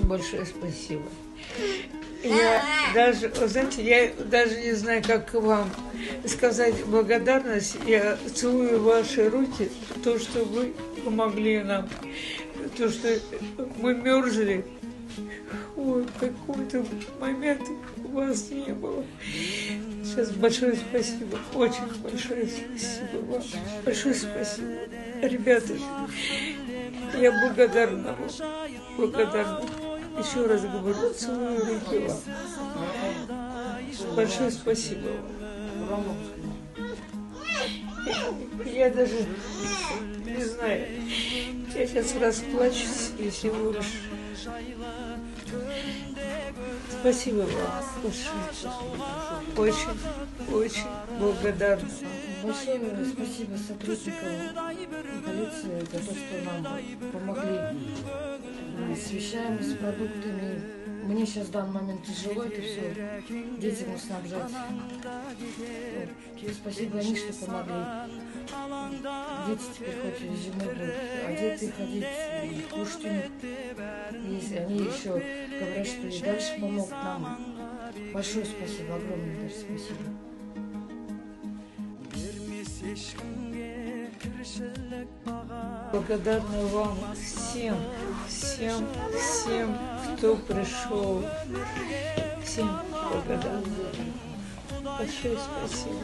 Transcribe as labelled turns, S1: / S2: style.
S1: очень большое спасибо. Я даже, вы знаете, я даже не знаю, как вам сказать благодарность. Я целую ваши руки, то, что вы помогли нам, то, что мы мерзли. Ой, какой-то момент у вас не было. Сейчас большое спасибо, очень большое спасибо вам. Большое спасибо. Ребята, я благодарна вам, благодарна. Еще раз говорю, целую руки вам. Большое спасибо вам. Я даже не знаю, я сейчас расплачусь, если вы лишь... Спасибо вам большое. Очень, очень благодарна.
S2: Большое спасибо сотрудникам полиции за то, что нам помогли с вещами, с продуктами. Мне сейчас в данный момент тяжело это все детям снабжать. Вот. Спасибо они, что помогли. Дети теперь хоть зимой будут одеты, ходить, и кушать у них есть. Они еще говорят, что и дальше помогут нам. Большое спасибо, огромное даже спасибо.
S1: Благодарна вам всем, кто пришел. Всем благодарна. Большое спасибо.